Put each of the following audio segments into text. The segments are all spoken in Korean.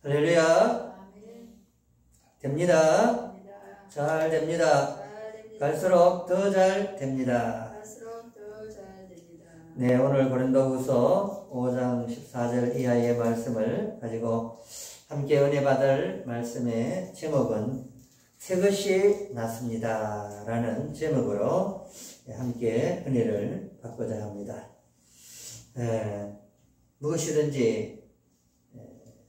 할렐루야. 됩니다. 잘 됩니다. 갈수록 더 잘 됩니다. 네, 오늘 고린도후서 5장 14절 이하의 말씀을 가지고 함께 은혜 받을 말씀의 제목은 새 것이 낫습니다 라는 제목으로 함께 은혜를 받고자 합니다. 무엇이든지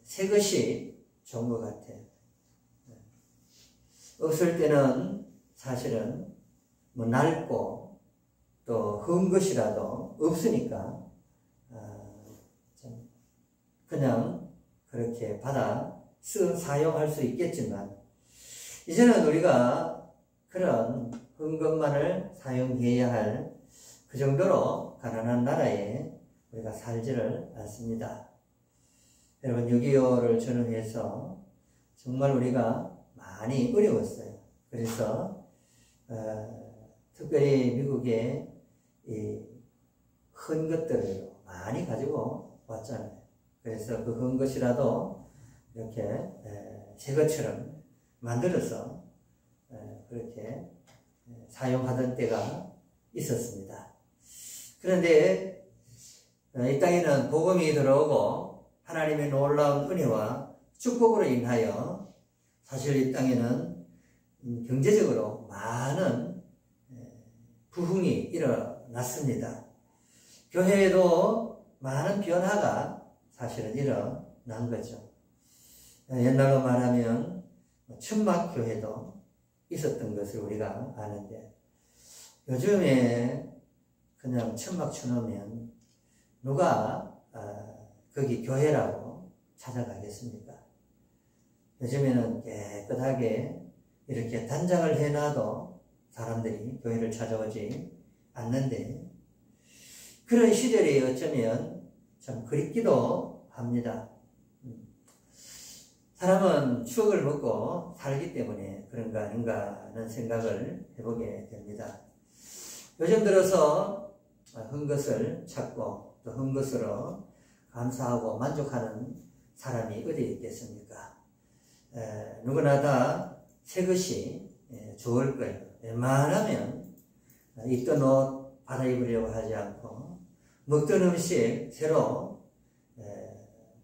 새 것이 좋은 것 같아요. 없을 때는 사실은 뭐 낡고 또 흠 것이라도 없으니까 그냥 그렇게 받아 사용할 수 있겠지만, 이제는 우리가 그런 흠 것만을 사용해야 할 그 정도로 가난한 나라에 우리가 살지를 않습니다. 여러분, 6.25를 전후해서 정말 우리가 많이 어려웠어요. 그래서 특별히 미국의 이 큰 것들을 많이 가지고 왔잖아요. 그래서 그 큰 것이라도 이렇게 새 것처럼 만들어서 그렇게 사용하던 때가 있었습니다. 그런데 이 땅에는 복음이 들어오고 하나님의 놀라운 은혜와 축복으로 인하여 사실 이 땅에는 경제적으로 많은 부흥이 일어났습니다. 교회에도 많은 변화가 사실은 일어난 거죠. 옛날로 말하면 천막교회도 있었던 것을 우리가 아는데, 요즘에 그냥 천막 쳐놓으면 누가 거기 교회라고 찾아가겠습니까? 요즘에는 깨끗하게 이렇게 단장을 해놔도 사람들이 교회를 찾아오지 않는데, 그런 시절이 어쩌면 참 그립기도 합니다. 사람은 추억을 먹고 살기 때문에 그런가 아닌가 하는 생각을 해보게 됩니다. 요즘 들어서 흠 것을 찾고 또 흠 것으로 감사하고 만족하는 사람이 어디 있겠습니까? 누구나 다 새 것이 좋을 거예요. 웬만하면 입던 옷 받아 입으려고 하지 않고 먹던 음식 새로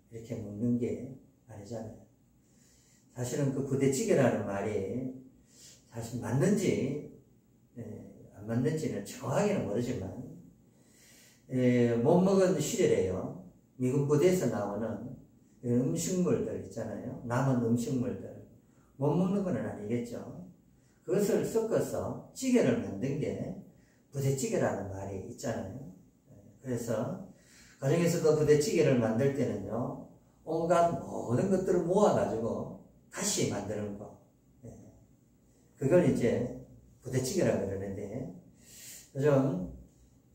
이렇게 먹는 게 아니잖아요. 사실은 그 부대찌개라는 말이 사실 맞는지 안 맞는지는 정확하게는 모르지만, 못 먹은 시절에요, 미군 부대에서 나오는 음식물들 있잖아요. 남은 음식물들 못 먹는 건 아니겠죠. 그것을 섞어서 찌개를 만든 게 부대찌개라는 말이 있잖아요. 그래서 가정에서도 부대찌개를 만들 때는요, 온갖 모든 것들을 모아가지고 다시 만드는 거, 그걸 이제 부대찌개라고 그러는데, 요즘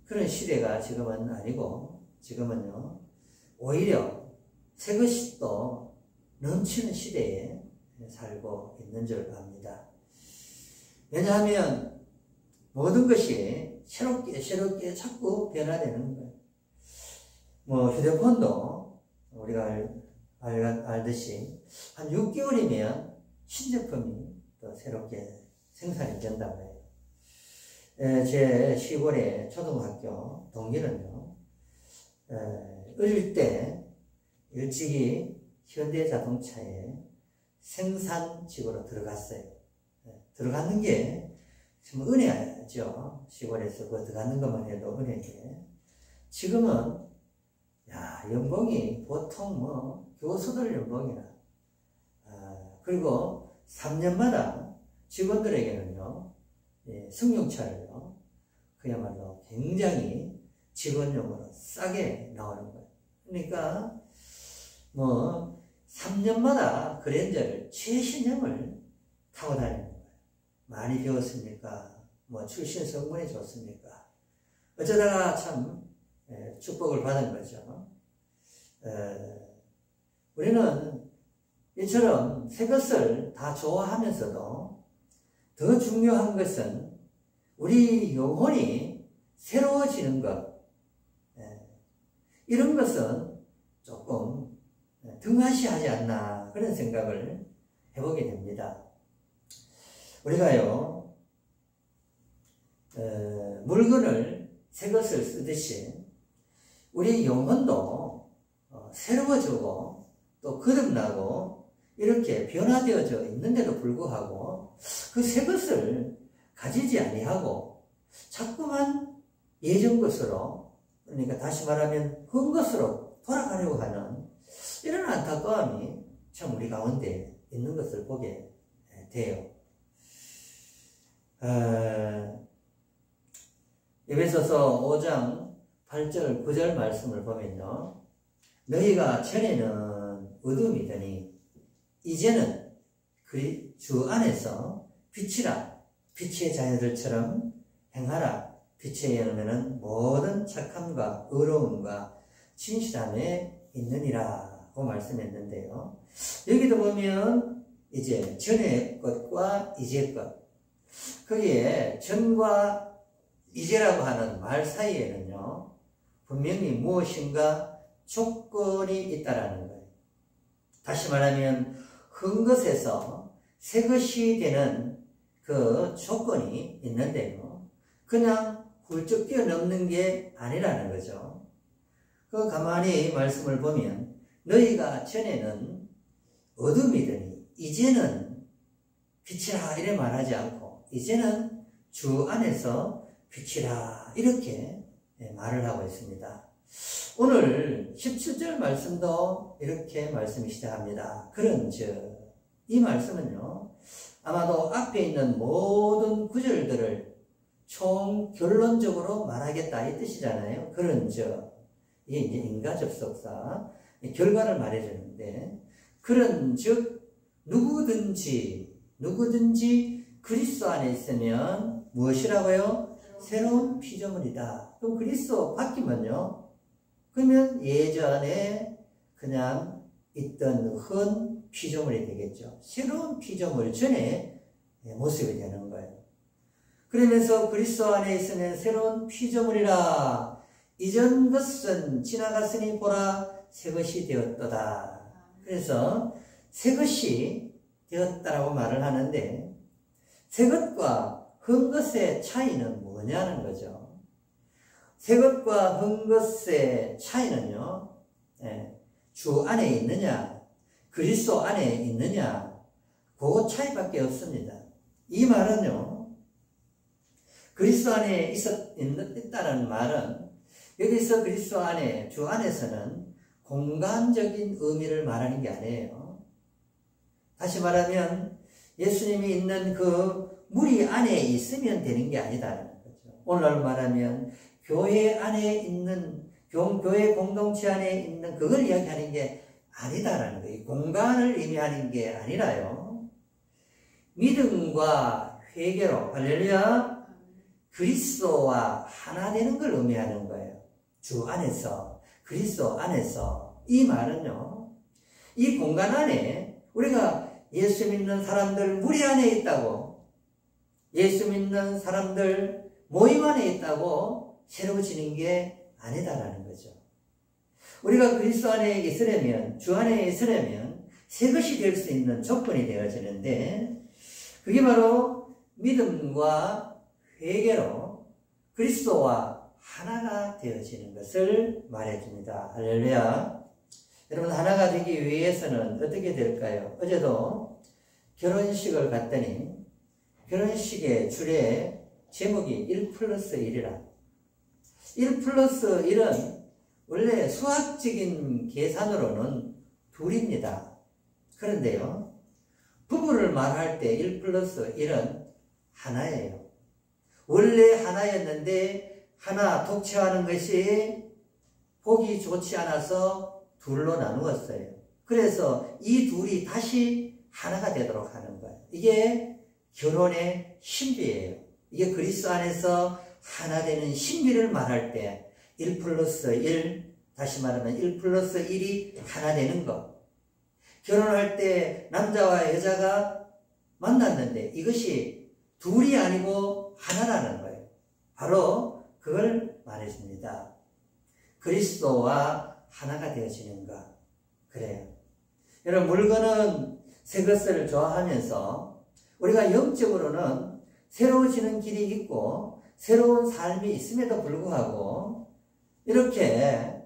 그런 시대가 지금은 아니고, 지금은요 오히려 새 것이 또 넘치는 시대에 살고 있는 줄 압니다. 왜냐하면 모든 것이 새롭게 자꾸 변화되는 거예요. 뭐 휴대폰도 우리가 알듯이 한 6개월이면 신제품이 또 새롭게 생산이 된다고 해요. 제 시골의 초등학교 동기는요, 어릴 때 일찍이 현대자동차에 생산직으로 들어갔어요. 들어가는 게 참 은혜죠. 시골에서 그 들어가는 것만 해도 은혜인데, 지금은 연봉이 보통 교수들 연봉이나 그리고 3년마다 직원들에게는요, 승용차를요, 그야말로 굉장히 직원용으로 싸게 나오는 거예요. 그러니까 3년마다 그랜저를 최신형을 타고 다니는 거예요. 많이 배웠습니까? 출신 성분이 좋습니까? 어쩌다가 참 축복을 받은 거죠. 우리는 이처럼 새 것을 다 좋아하면서도 더 중요한 것은 우리 영혼이 새로워지는 것, 이런 것은 조금 등한시하지 않나 그런 생각을 해보게 됩니다. 우리가요 물건을 새 것을 쓰듯이 우리 영혼도 새로워지고 또 거듭나고 이렇게 변화되어져 있는데도 불구하고 그 새 것을 가지지 아니하고 자꾸만 예전 것으로, 그러니까 다시 말하면 헛 것으로 돌아가려고 하는 이런 안타까움이 참 우리 가운데 있는 것을 보게 돼요. 에베소서 5장 8절 9절 말씀을 보면요, 너희가 전에는 어둠이더니 이제는 주 안에서 빛이라, 빛의 자녀들처럼 행하라. 빛의 열매는 모든 착함과 의로움과 진실함에 있느니라 고 말씀했는데요, 여기도 보면 이제 전의 것과 이제 것, 거기에 전과 이제라고 하는 말 사이에는요 분명히 무엇인가 조건이 있다라는 거예요. 다시 말하면 흠 것에서 새 것이 되는 그 조건이 있는데요, 그냥 훌쩍 뛰어넘는 게 아니라는 거죠. 그 가만히 말씀을 보면 너희가 전에는 어둠이더니 이제는 빛이라 이래 말하지 않고 이제는 주 안에서 빛이라 이렇게 말을 하고 있습니다. 오늘 17절 말씀도 이렇게 말씀이 시작합니다. 그런즉, 이 말씀은요 아마도 앞에 있는 모든 구절들을 총 결론적으로 말하겠다 이 뜻이잖아요. 그런즉, 이게 이제 인과접속사 결과를 말해주는데, 그런즉 누구든지 그리스도 안에 있으면 무엇이라고요? 새로운 피조물이다. 그럼 그리스도 바뀌면요, 그러면 예전에 그냥 있던 큰 피조물이 되겠죠. 새로운 피조물 전에 모습이 되는 거예요. 그러면서 그리스도 안에 있으면 새로운 피조물이라. 이전 것은 지나갔으니 보라 새 것이 되었도다. 그래서 새 것이 되었다라고 말을 하는데, 새 것과 흠 것의 차이는 뭐냐는 거죠. 새 것과 흠 것의 차이는요, 주 안에 있느냐, 그리스도 안에 있느냐, 그 차이밖에 없습니다. 이 말은요, 그리스도 안에 있다는 말은 여기서 그리스도 안에, 주 안에서는 공간적인 의미를 말하는 게 아니에요. 다시 말하면 예수님이 있는 그 무리 안에 있으면 되는 게 아니다라는 거죠. 오늘날 말하면 교회 안에 있는, 교회 공동체 안에 있는 그걸 이야기하는 게 아니다라는 거예요. 공간을 의미하는 게 아니라요, 믿음과 회개로, 할렐루야, 그리스도와 하나 되는 걸 의미하는 거예요. 주 안에서, 그리스도 안에서. 이 말은요, 이 공간 안에 우리가 예수 믿는 사람들 무리 안에 있다고, 예수 믿는 사람들 모임 안에 있다고 새로워지는 게 아니다라는 거죠. 우리가 그리스도 안에 있으려면, 주 안에 있으려면 새 것이 될 수 있는 조건이 되어지는데, 그게 바로 믿음과 회개로 그리스도와 하나가 되어지는 것을 말해줍니다. 할렐루야. 여러분, 하나가 되기 위해서는 어떻게 될까요? 어제도 결혼식을 갔더니 결혼식의 줄에 제목이 1+1이라. 1+1은 원래 수학적인 계산으로는 둘입니다. 그런데요, 부부를 말할 때 1+1은 하나예요. 원래 하나였는데 하나 독채하는 것이 보기 좋지 않아서 둘로 나누었어요. 그래서 이 둘이 다시 하나가 되도록 하는 거예요. 이게 결혼의 신비예요. 이게 그리스도 안에서 하나 되는 신비를 말할 때 1+1, 다시 말하면 1+1이 하나 되는 것. 결혼할 때 남자와 여자가 만났는데 이것이 둘이 아니고 하나라는 거예요. 바로 그걸 말해줍니다. 그리스도와 하나가 되어지는 것. 그래요. 여러분, 물건은 새 것을 좋아하면서 우리가 영적으로는 새로워지는 길이 있고 새로운 삶이 있음에도 불구하고 이렇게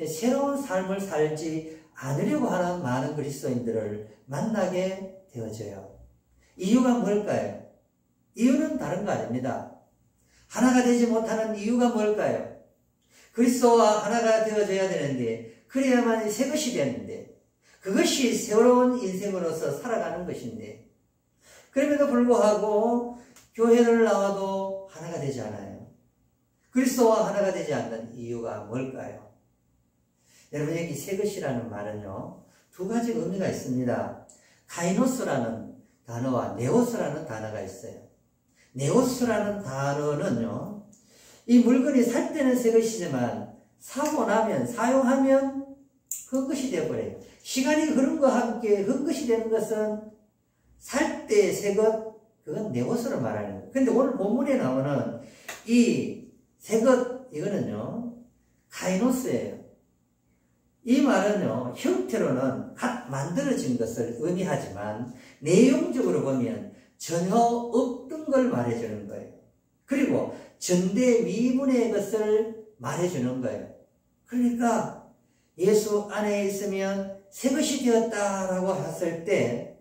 새로운 삶을 살지 않으려고 하는 많은 그리스도인들을 만나게 되어져요. 이유가 뭘까요? 이유는 다른 거 아닙니다. 하나가 되지 못하는 이유가 뭘까요? 그리스도와 하나가 되어져야 되는데, 그래야만 새 것이 되는데, 그것이 새로운 인생으로서 살아가는 것인데, 그럼에도 불구하고 교회를 나와도 하나가 되지 않아요. 그리스도와 하나가 되지 않는 이유가 뭘까요? 여러분, 여기 새 것이라는 말은요, 두 가지 의미가 있습니다. 카이노스라는 단어와 네오스라는 단어가 있어요. 네오스라는 단어는요, 이 물건이 살 때는 새 것이지만 사고 나면, 사용하면 헛것이 되어버려요. 시간이 흐름과 함께 헛것이 되는 것은 살 때 새 것, 그건 네오스로 말하는 거예요. 근데 오늘 본문에 나오는 이 새 것, 이거는요, 카이노스예요. 이 말은요, 형태로는 갓 만들어진 것을 의미하지만 내용적으로 보면 전혀 없던 걸 말해주는 거예요. 그리고 전대미문의 것을 말해주는 거예요. 그러니까 예수 안에 있으면 새 것이 되었다라고 했을 때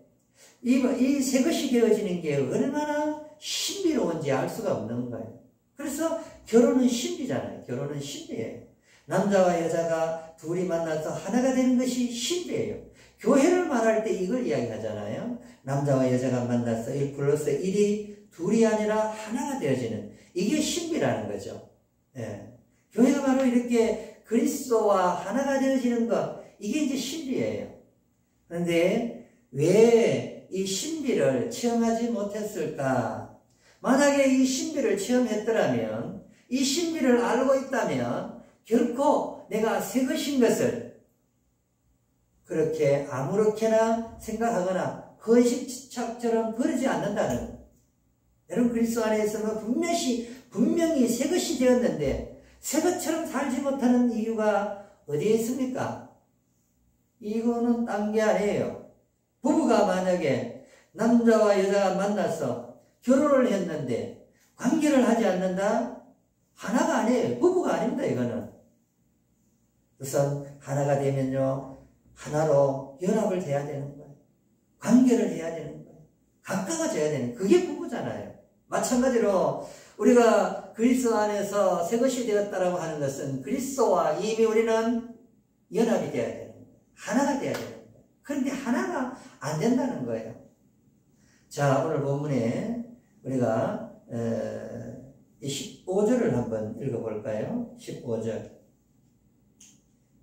이 새 것이 되어지는 게 얼마나 신비로운지 알 수가 없는 거예요. 그래서 결혼은 신비잖아요. 결혼은 신비예요. 남자와 여자가 둘이 만나서 하나가 되는 것이 신비예요. 교회를 말할 때 이걸 이야기하잖아요. 남자와 여자가 만나서 1+1이 둘이 아니라 하나가 되어지는, 이게 신비라는 거죠. 예. 교회가 바로 이렇게 그리스도와 하나가 되어지는 것, 이게 이제 신비예요. 그런데 왜 이 신비를 체험하지 못했을까? 만약에 이 신비를 체험했더라면, 이 신비를 알고 있다면 결코 내가 새 것인 것을 그렇게 아무렇게나 생각하거나 헌식착처럼 버리지 않는다는 거예요. 여러분, 그리스도 안에 있으면 분명히 새 것이 되었는데 새 것처럼 살지 못하는 이유가 어디에 있습니까? 이거는 딴 게 아니에요. 부부가 만약에 남자와 여자가 만나서 결혼을 했는데 관계를 하지 않는다? 하나가 아니에요. 부부가 아닙니다, 이거는. 우선 하나가 되면요, 하나로 연합을 해야 되는 거예요. 관계를 해야 되는 거예요. 가까워져야 되는 거예요. 그게 부부잖아요. 마찬가지로 우리가 그리스도 안에서 새 것이 되었다라고 하는 것은 그리스도와 이미 우리는 연합이 되어야 되는 거예요. 하나가 되어야 되는 거예요. 그런데 하나가 안 된다는 거예요. 자, 오늘 본문에 우리가 15절을 한번 읽어볼까요? 15절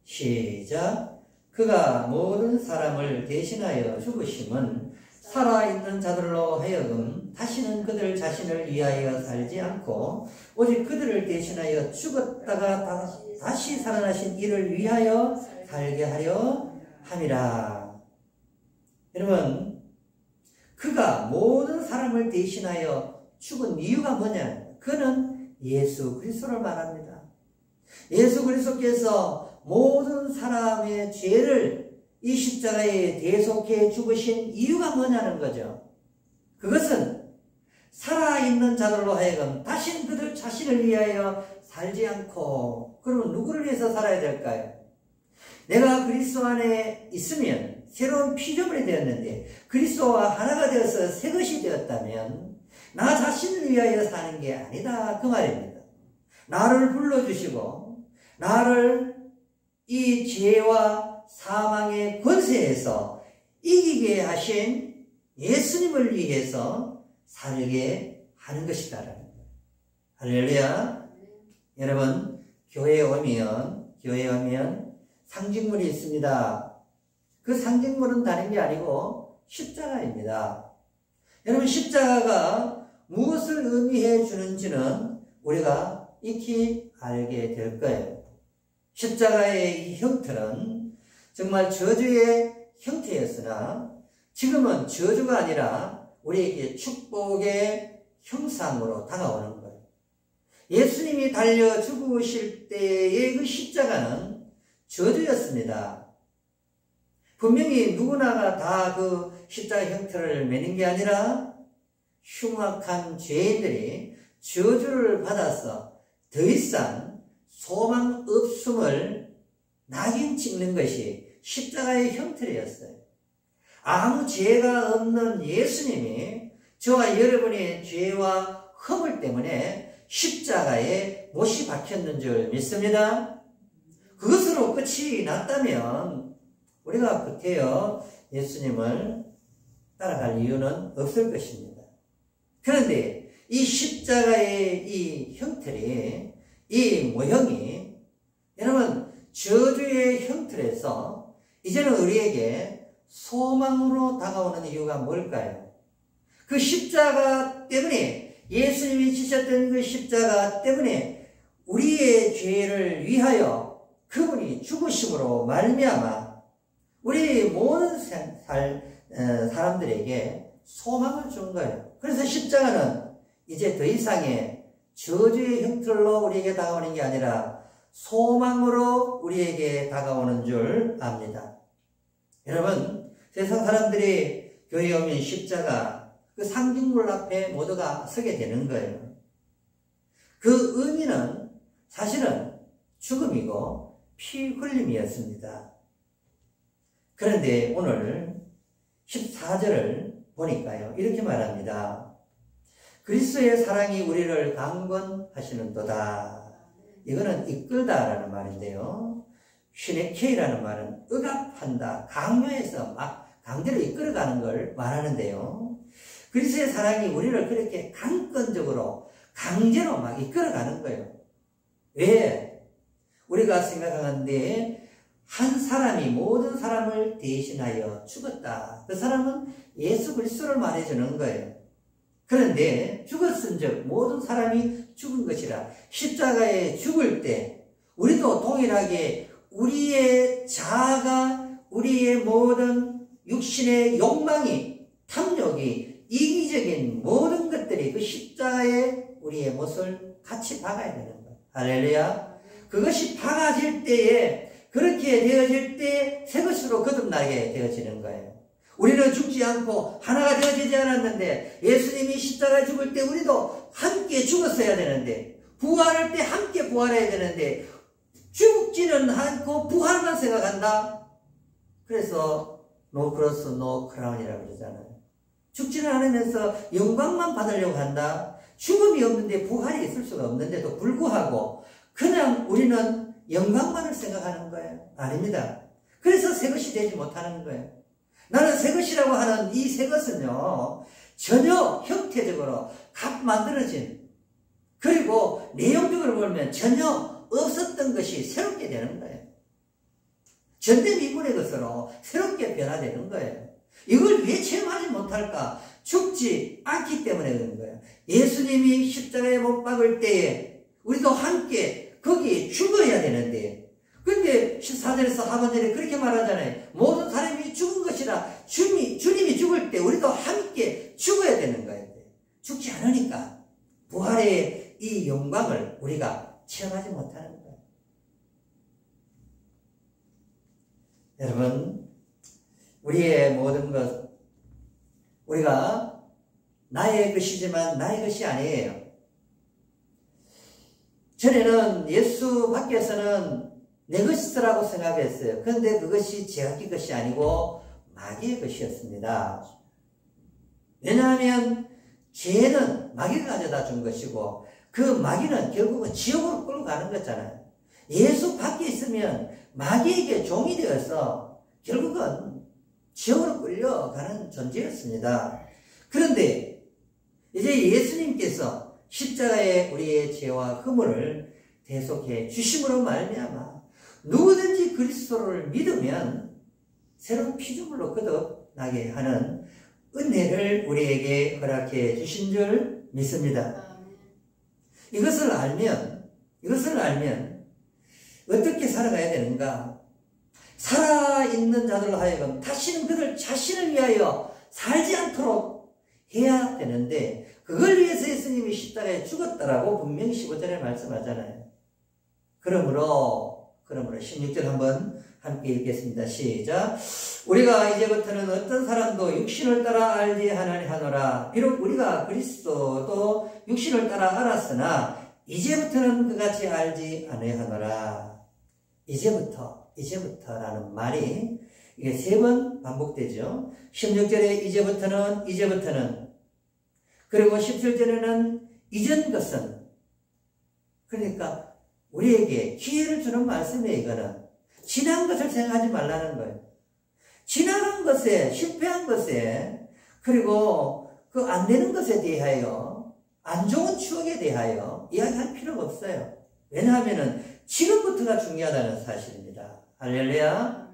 시작. 그가 모든 사람을 대신하여 죽으심은 살아있는 자들로 하여금 다시는 그들 자신을 위하여 살지 않고 오직 그들을 대신하여 죽었다가 다시 살아나신 이를 위하여 살게 하려 함이라. 여러분, 그가 모든 사람을 대신하여 죽은 이유가 뭐냐? 그는 예수 그리스도를 말합니다. 예수 그리스도께서 모든 사람의 죄를 이 십자가에 대속해 죽으신 이유가 뭐냐는 거죠. 그것은 살아있는 자들로 하여금 다시는 그들 자신을 위하여 살지 않고, 그러면 누구를 위해서 살아야 될까요? 내가 그리스도 안에 있으면 새로운 피조물이 되었는데 그리스도와 하나가 되어서 새 것이 되었다면 나 자신을 위하여 사는 게 아니다, 그 말입니다. 나를 불러주시고 나를 이 죄와 사망의 권세에서 이기게 하신 예수님을 위해서 살게 하는 것이다라는 거예요. 할렐루야. 여러분, 교회에 오면 상징물이 있습니다. 그 상징물은 다른 게 아니고 십자가입니다. 여러분, 십자가가 무엇을 의미해 주는지는 우리가 익히 알게 될 거예요. 십자가의 이 형태는 정말 저주의 형태였으나 지금은 저주가 아니라 우리에게 축복의 형상으로 다가오는 거예요. 예수님이 달려 죽으실 때의 그 십자가는 저주였습니다. 분명히 누구나가 다 그 십자가 형태를 매는 게 아니라 흉악한 죄인들이 저주를 받아서 더 이상 소망 없음을 낙인 찍는 것이 십자가의 형태였어요. 아무 죄가 없는 예수님이 저와 여러분의 죄와 허물 때문에 십자가에 못이 박혔는 줄 믿습니다. 그것으로 끝이 났다면 우리가 그때요 예수님을 따라갈 이유는 없을 것입니다. 그런데 이 십자가의 이 형태리, 이 모형이 여러분 저주의 형태에서 이제는 우리에게 소망으로 다가오는 이유가 뭘까요? 그 십자가 때문에, 예수님이 지셨던 그 십자가 때문에 우리의 죄를 위하여 그분이 죽으심으로 말미암아 우리 모든 사람들에게 소망을 준 거예요. 그래서 십자가는 이제 더 이상의 저주의 형태로 우리에게 다가오는 게 아니라 소망으로 우리에게 다가오는 줄 압니다. 여러분, 세상 사람들이 교회에 오면 십자가 그 상징물 앞에 모두가 서게 되는 거예요. 그 의미는 사실은 죽음이고 피 흘림이었습니다. 그런데 오늘 14절을 보니까요 이렇게 말합니다. 그리스도의 사랑이 우리를 강권하시는도다. 이거는 이끌다라는 말인데요, 슈네케이라는 말은 억압한다, 강요해서 막 강제로 이끌어가는 걸 말하는데요, 그리스도의 사랑이 우리를 그렇게 강권적으로 강제로 막 이끌어가는 거예요. 왜? 우리가 생각하는데 한 사람이 모든 사람을 대신하여 죽었다. 그 사람은 예수 그리스도를 말해주는 거예요. 그런데 죽었은즉 모든 사람이 죽은 것이라, 십자가에 죽을 때 우리도 동일하게 우리의 자아가, 우리의 모든 육신의 욕망이, 탐욕이, 이기적인 모든 것들이 그 십자가에 우리의 못을 같이 박아야 되는 거예요. 할렐루야. 그것이 박아질 때에, 그렇게 되어질 때 새 것으로 거듭나게 되어지는 거예요. 우리는 죽지 않고 하나가 되어지지 않았는데, 예수님이 십자가에 죽을 때 우리도 함께 죽었어야 되는데, 부활할 때 함께 부활해야 되는데, 죽지는 않고 부활만 생각한다. 그래서 no cross, no crown이라고 그러잖아요. 죽지는 않으면서 영광만 받으려고 한다. 죽음이 없는데 부활이 있을 수가 없는데도 불구하고 그냥 우리는 영광만을 생각하는 거예요. 아닙니다. 그래서 새 것이 되지 못하는 거예요. 나는 새 것이라고 하는 이 새 것은요, 전혀 형태적으로 갓 만들어진, 그리고 내용적으로 보면 전혀 없었던 것이 새롭게 되는 거예요. 전대미문의 것으로 새롭게 변화되는 거예요. 이걸 왜 체험하지 못할까? 죽지 않기 때문에 그런 거예요. 예수님이 십자가에 못 박을 때에 우리도 함께 거기에 죽어야 되는데, 근데 14절에서 하반절에 그렇게 말하잖아요. 모든 사람이 죽은 것이라, 주님이 죽을 때 우리도 함께 죽어야 되는 거예요. 죽지 않으니까 부활의 이 영광을 우리가 체험하지 못하는 거예요. 여러분, 우리의 모든 것, 우리가 나의 것이지만 나의 것이 아니에요. 전에는 예수 밖에서는 내 것이라고 생각했어요. 그런데 그것이 제각기 것이 아니고 마귀의 것이었습니다. 왜냐하면 죄는 마귀가 가져다 준 것이고, 그 마귀는 결국은 지옥으로 끌고 가는 거잖아요. 예수 밖에 있으면 마귀에게 종이 되어서 결국은 지옥으로 끌려가는 존재였습니다. 그런데 이제 예수님께서 십자가에 우리의 죄와 허물을 대속해 주심으로 말미암아 누구든지 그리스도를 믿으면 새로운 피조물로 거듭나게 하는 은혜를 우리에게 허락해 주신 줄 믿습니다. 이것을 알면 어떻게 살아가야 되는가? 살아있는 자들로 하여금 다시는 그들 자신을 위하여 살지 않도록 해야 되는데, 그걸 위해서 예수님이 십자가에 죽었다라고 분명히 15절에 말씀하잖아요. 그러므로 그러므로 16절 한번 함께 읽겠습니다. 시작. 우리가 이제부터는 어떤 사람도 육신을 따라 알지 하노라. 비록 우리가 그리스도도 육신을 따라 알았으나 이제부터는 그같이 알지 아니하노라. 이제부터라는 말이 이게 3번 반복되죠. 16절에 이제부터는 그리고 17절에는 이전 것은, 그러니까 우리에게 기회를 주는 말씀이에요. 이거는 지난 것을 생각하지 말라는 거예요. 지나간 것에, 실패한 것에, 그리고 그 안 되는 것에 대하여, 안 좋은 추억에 대하여 이야기할 필요가 없어요. 왜냐하면 지금부터가 중요하다는 사실입니다. 할렐루야.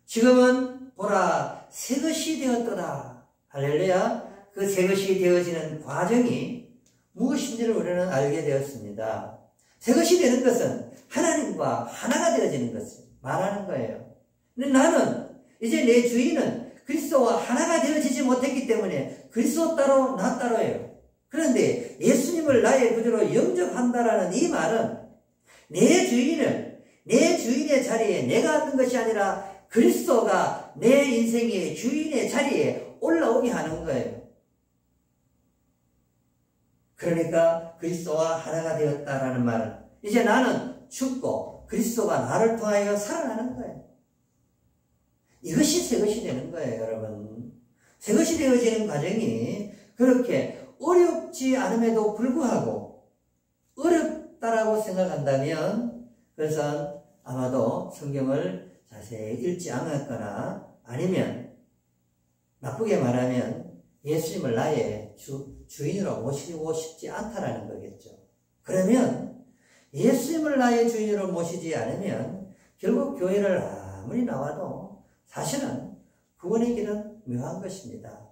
지금은 보라 새 것이 되었더라. 할렐루야. 그 새 것이 되어지는 과정이 무엇인지를 우리는 알게 되었습니다. 새 것이 되는 것은 하나님과 하나가 되어지는 것을 말하는 거예요. 근데 나는 이제 내 주인은 그리스도와 하나가 되어지지 못했기 때문에 그리스도 따로 나 따로예요. 그런데 예수님을 나의 구주로 영접한다라는 이 말은 내 주인의 자리에 내가 앉는 것이 아니라 그리스도가 내 인생의 주인의 자리에 올라오게 하는 거예요. 그러니까 그리스도와 하나가 되었다라는 말은 이제 나는 죽고 그리스도가 나를 통하여 살아나는 거예요. 이것이 새 것이 되는 거예요, 여러분. 새 것이 되어지는 과정이 그렇게 어렵지 않음에도 불구하고 어렵다라고 생각한다면 그것은 아마도 성경을 자세히 읽지 않았거나 아니면 나쁘게 말하면 예수님을 나의 주인으로 모시고 싶지 않다라는 거겠죠. 그러면 예수님을 나의 주인으로 모시지 않으면 결국 교회를 아무리 나와도 사실은 구원의 길은 묘한 것입니다.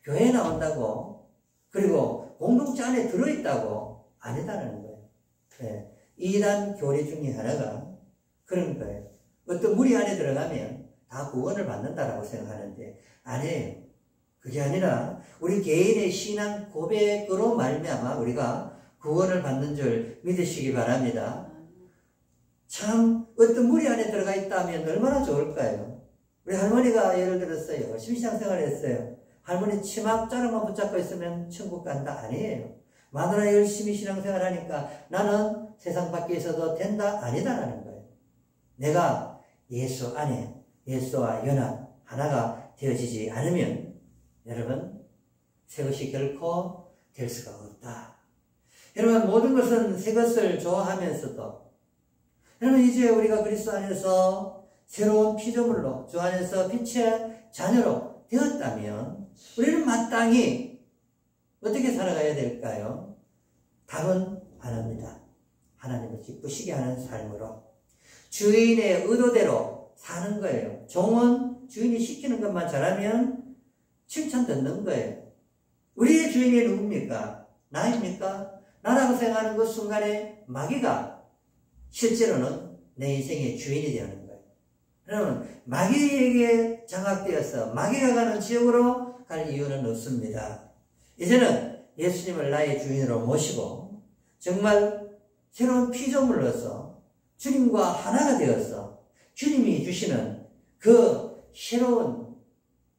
교회에 나온다고 그리고 공동체 안에 들어있다고 아니다라는 거예요. 네. 이단 교리 중에 하나가 그런 거예요. 어떤 무리 안에 들어가면 다 구원을 받는다라고 생각하는데 아니에요. 그게 아니라 우리 개인의 신앙 고백으로 말미암아 우리가 구원을 받는 줄 믿으시기 바랍니다. 참 어떤 무리 안에 들어가 있다면 얼마나 좋을까요? 우리 할머니가 예를 들었어요. 열심히 신앙생활을 했어요. 할머니 치맛자루만 붙잡고 있으면 천국 간다? 아니에요. 마누라 열심히 신앙생활하니까 나는 세상 밖에 있어도 된다? 아니다라는 거예요. 내가 예수 안에 예수와 연합 하나가 되어지지 않으면 여러분 새 것이 결코 될 수가 없다. 여러분 모든 것은 새 것을 좋아하면서도 여러분 이제 우리가 그리스도 안에서 새로운 피조물로 주 안에서 빛의 자녀로 되었다면 우리는 마땅히 어떻게 살아가야 될까요? 답은 하나입니다. 하나님을 기쁘시게 하는 삶으로 주인의 의도대로 사는 거예요. 종은 주인이 시키는 것만 잘하면 칭찬 듣는 거예요. 우리의 주인이 누굽니까? 나입니까? 나라고 생각하는 그 순간에 마귀가 실제로는 내 인생의 주인이 되는 거예요. 여러분 마귀에게 장악되어서 마귀가 가는 지역으로 갈 이유는 없습니다. 이제는 예수님을 나의 주인으로 모시고 정말 새로운 피조물로서 주님과 하나가 되어서 주님이 주시는 그 새로운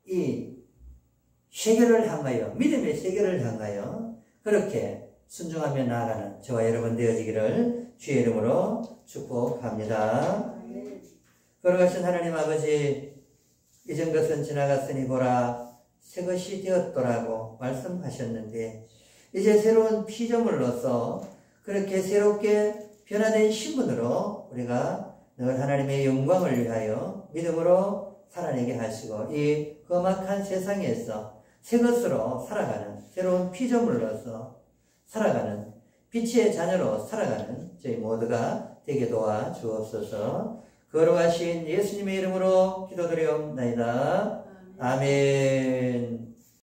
이 세계를 향하여 믿음의 세계를 향하여 그렇게 순종하며 나아가는 저와 여러분 되어지기를 주의 이름으로 축복합니다. 걸어가신 하나님 아버지 이전 것은 지나갔으니 보라 새 것이 되었더라고 말씀하셨는데 이제 새로운 피조물로서 그렇게 새롭게 변화된 신분으로 우리가 늘 하나님의 영광을 위하여 믿음으로 살아내게 하시고 이 험악한 세상에서 새 것으로 살아가는 새로운 피조물로서 살아가는 빛의 자녀로 살아가는 저희 모두가 되게 도와 주옵소서. 거룩하신 예수님의 이름으로 기도드리옵나이다. 아멘.